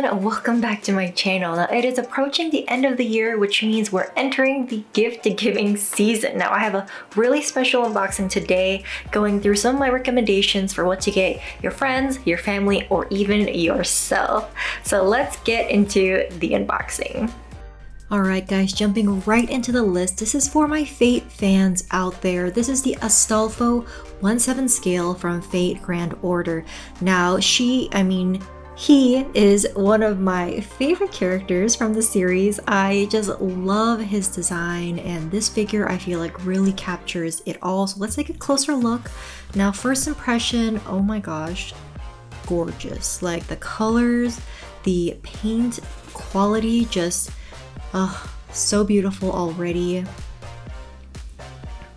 everyone, welcome back to my channel. Now it is approaching the end of the year, which means we're entering the gift giving season. Now I have a really special unboxing today, going through some of my recommendations for what to get your friends, your family, or even yourself. So let's get into the unboxing. Alright guys, jumping right into the list. This is for my Fate fans out there. This is the Astolfo 1/7 scale from Fate Grand Order. Now he is one of my favorite characters from the series. I just love his design, and this figure I feel like really captures it all. So let's take a closer look. Now first impression, oh my gosh, gorgeous. Like the colors, the paint quality, just so beautiful already.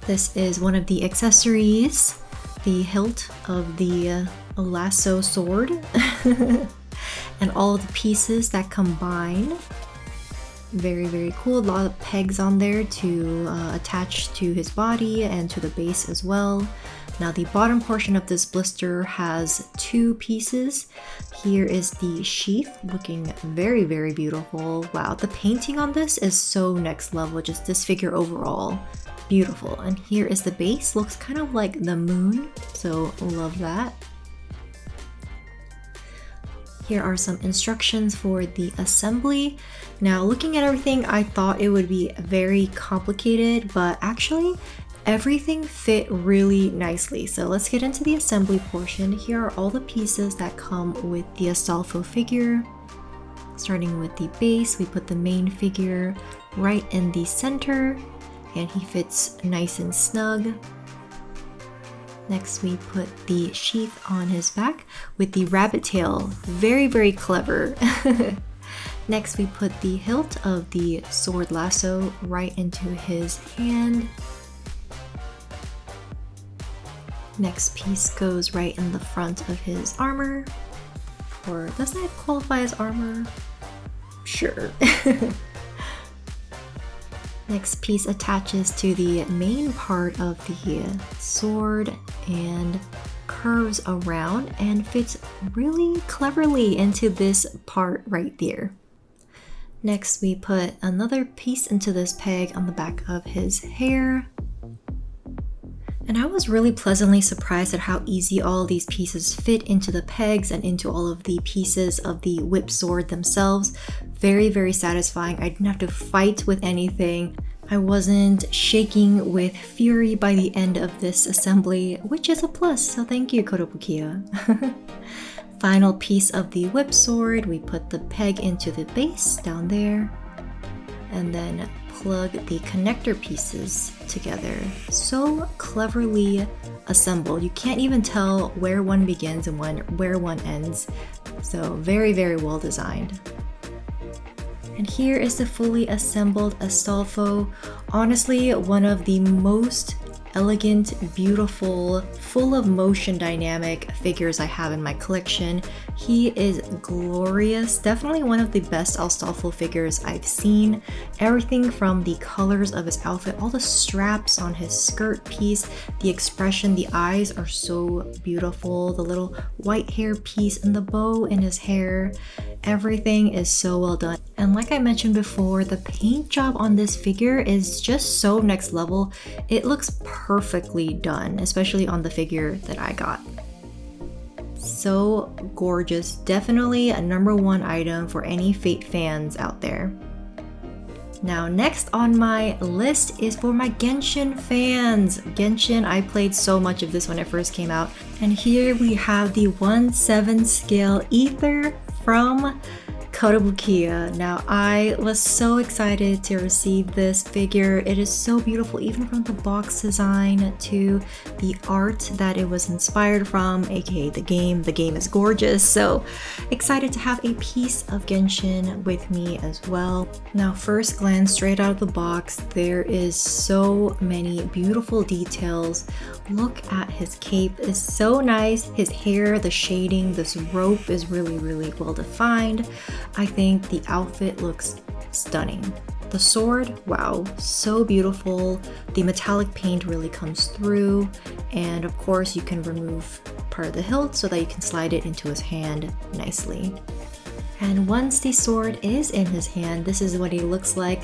This is one of the accessories, the hilt of the lasso sword and all of the pieces that combine. Very cool. A lot of pegs on there to attach to his body and to the base as well. Now the bottom portion of this blister has two pieces. Here is the sheath, looking very beautiful. Wow, the painting on this is so next level. Just this figure overall, beautiful. And here is the base, looks kind of like the moon, so love that. Here are some instructions for the assembly. Now looking at everything, I thought it would be very complicated, but actually everything fit really nicely. So let's get into the assembly portion. Here are all the pieces that come with the Astolfo figure. Starting with the base, we put the main figure right in the center, and he fits nice and snug. Next we put the sheath on his back with the rabbit tail. Very clever. Next we put the hilt of the sword lasso right into his hand. Next piece goes right in the front of his armor. Or doesn't it qualify as armor? Sure. Next piece attaches to the main part of the sword and curves around and fits really cleverly into this part right there. Next we put another piece into this peg on the back of his hair. And I was really pleasantly surprised at how easy all these pieces fit into the pegs and into all of the pieces of the whip sword themselves. Very satisfying. I didn't have to fight with anything. I wasn't shaking with fury by the end of this assembly, which is a plus, so thank you, Kotobukiya. Final piece of the whip sword, we put the peg into the base down there, and then plug the connector pieces together. So cleverly assembled. You can't even tell where one begins and where one ends. So very well designed. And here is the fully assembled Astolfo. Honestly, one of the most elegant, beautiful, full of motion dynamic figures I have in my collection. He is glorious. Definitely one of the best Astolfo figures I've seen. Everything from the colors of his outfit, all the straps on his skirt piece, the expression, the eyes are so beautiful. The little white hair piece and the bow in his hair. Everything is so well done. And like I mentioned before, the paint job on this figure is just so next level. It looks perfectly done, especially on the figure that I got. So gorgeous. Definitely a #1 item for any Fate fans out there. Now next on my list is for my Genshin fans. Genshin, I played so much of this when it first came out. And here we have the 1/7 scale Ether from Kotobukiya. Now I was so excited to receive this figure. It is so beautiful, even from the box design to the art that it was inspired from, aka the game. The game is gorgeous, so excited to have a piece of Genshin with me as well. Now first glance straight out of the box, there is so many beautiful details. Look at his cape, it's so nice. His hair, the shading, this rope is really well defined. I think the outfit looks stunning. The sword, wow, so beautiful. The metallic paint really comes through, and of course you can remove part of the hilt so that you can slide it into his hand nicely. And once the sword is in his hand, this is what he looks like.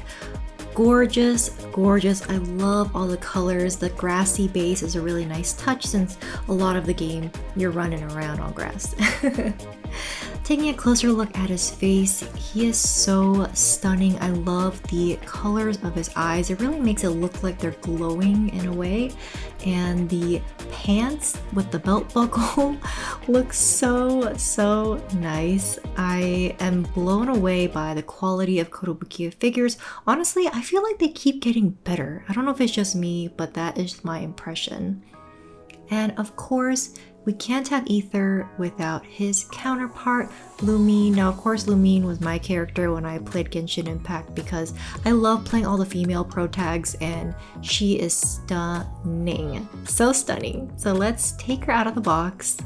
Gorgeous, gorgeous. I love all the colors. The grassy base is a really nice touch since a lot of the game you're running around on grass. Taking a closer look at his face, he is so stunning. I love the colors of his eyes. It really makes it look like they're glowing in a way. And the pants with the belt buckle look so nice. I am blown away by the quality of Kotobukiya figures. Honestly, I feel like they keep getting better. I don't know if it's just me, but that is my impression. And of course, we can't have Ether without his counterpart, Lumine. Now, of course, Lumine was my character when I played Genshin Impact because I love playing all the female pro tags and she is stunning. So stunning. So let's take her out of the box.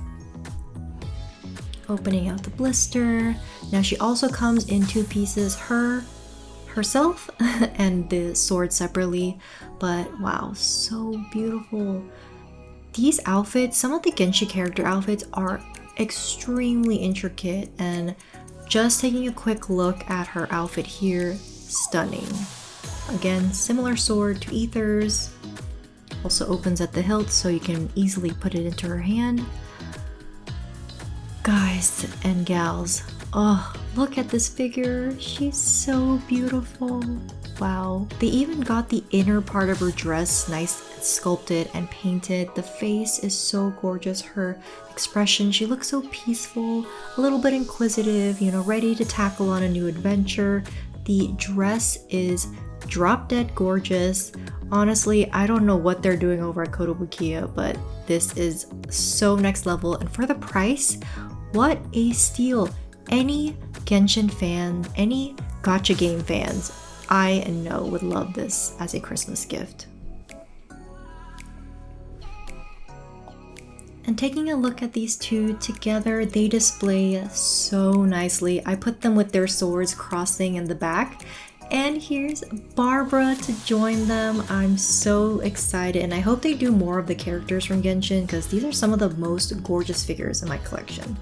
Opening out the blister. Now she also comes in 2 pieces, herself and the sword separately. But wow, so beautiful. These outfits, some of the Genshin character outfits are extremely intricate, and just taking a quick look at her outfit here, stunning. Again, similar sword to Ether's. Also opens at the hilt so you can easily put it into her hand. Guys and gals, oh, look at this figure. She's so beautiful. Wow. They even got the inner part of her dress nice sculpted and painted. The face is so gorgeous. Her expression, she looks so peaceful, a little bit inquisitive, you know, ready to tackle on a new adventure. The dress is drop dead gorgeous. Honestly, I don't know what they're doing over at Kotobukiya, but this is so next level. And for the price, what a steal. Any Genshin fan, any gacha game fans, I know would love this as a Christmas gift. And taking a look at these two together, they display so nicely. I put them with their swords crossing in the back. And here's Barbara to join them. I'm so excited, and I hope they do more of the characters from Genshin because these are some of the most gorgeous figures in my collection.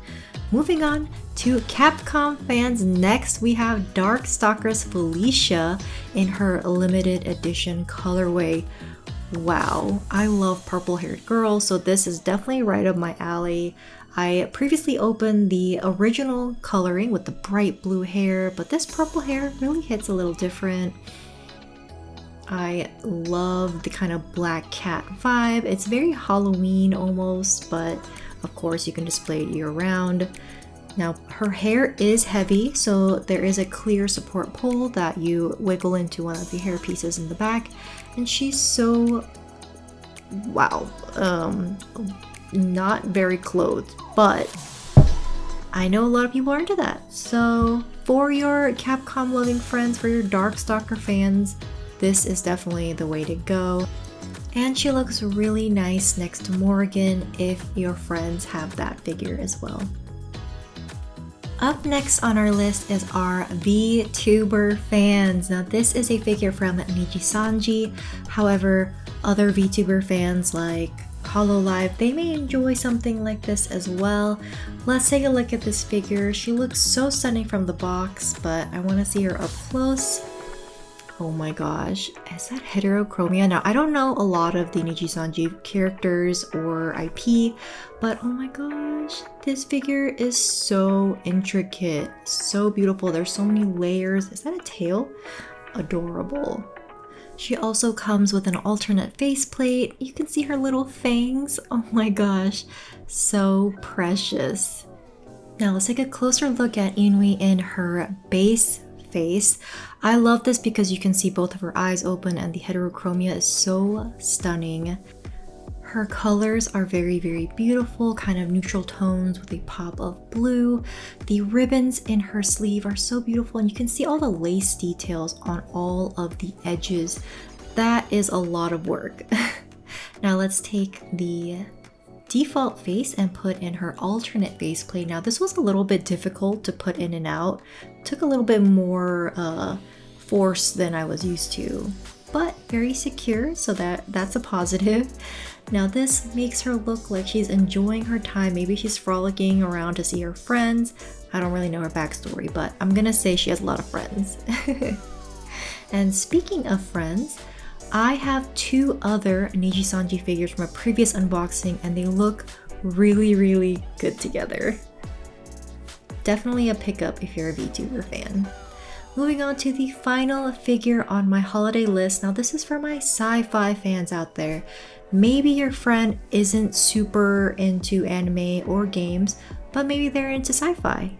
Moving on to Capcom fans, next we have Darkstalker's Felicia in her limited edition colorway. Wow, I love purple-haired girls, so this is definitely right up my alley. I previously opened the original coloring with the bright blue hair, but this purple hair really hits a little different. I love the kind of black cat vibe. It's very Halloween almost, but of course you can display it year-round. Now her hair is heavy, so there is a clear support pole that you wiggle into one of the hair pieces in the back, and she's so wow, not very clothed, but I know a lot of people are into that. So for your Capcom loving friends, for your Darkstalker fans, this is definitely the way to go. And she looks really nice next to Morrigan if your friends have that figure as well. Up next on our list is our VTuber fans. Now this is a figure from Nijisanji. However, other VTuber fans like Hololive, they may enjoy something like this as well. Let's take a look at this figure. She looks so stunning from the box, but I want to see her up close. Oh my gosh, is that heterochromia? Now, I don't know a lot of the Nijisanji characters or IP, but oh my gosh, this figure is so intricate, so beautiful. There's so many layers. Is that a tail? Adorable. She also comes with an alternate faceplate. You can see her little fangs. Oh my gosh, so precious. Now let's take a closer look at Inui in her base face. I love this because you can see both of her eyes open and the heterochromia is so stunning. Her colors are very, very beautiful, kind of neutral tones with a pop of blue. The ribbons in her sleeve are so beautiful, and you can see all the lace details on all of the edges. That is a lot of work. Now let's take the default face and put in her alternate faceplate. Now this was a little bit difficult to put in and out. Took a little bit more force than I was used to, but very secure, so that's a positive. Now this makes her look like she's enjoying her time. Maybe she's frolicking around to see her friends. I don't really know her backstory, but I'm gonna say she has a lot of friends. And speaking of friends, I have 2 other Niji-sanji figures from a previous unboxing, and they look really, really good together. Definitely a pickup if you're a VTuber fan. Moving on to the final figure on my holiday list. Now this is for my sci-fi fans out there. Maybe your friend isn't super into anime or games, but maybe they're into sci-fi.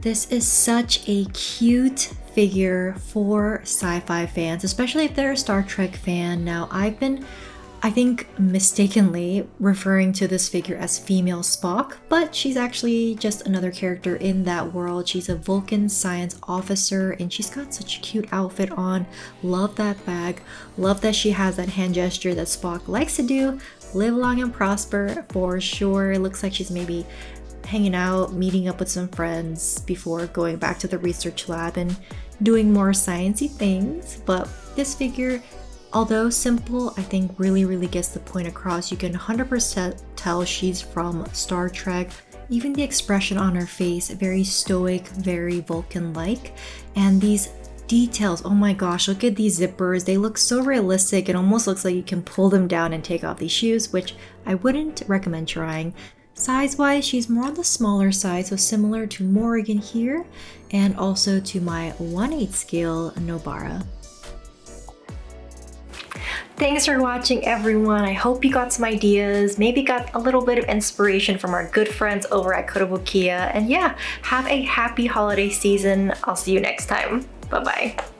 This is such a cute figure for sci-fi fans, especially if they're a Star Trek fan. Now I've been, I think, mistakenly referring to this figure as female Spock, but she's actually just another character in that world. She's a Vulcan science officer and she's got such a cute outfit on. Love that bag. Love that she has that hand gesture that Spock likes to do. Live long and prosper for sure. It looks like she's maybe hanging out, meeting up with some friends before going back to the research lab and doing more sciencey things. But this figure, although simple, I think really gets the point across. You can 100% tell she's from Star Trek. Even the expression on her face, very stoic, very Vulcan-like. And these details, oh my gosh, look at these zippers. They look so realistic. It almost looks like you can pull them down and take off these shoes, which I wouldn't recommend trying. Size-wise, she's more on the smaller side, so similar to Morrigan here, and also to my 1/8 scale Nobara. Thanks for watching, everyone. I hope you got some ideas, maybe got a little bit of inspiration from our good friends over at Kotobukiya. And yeah, have a happy holiday season. I'll see you next time. Bye-bye.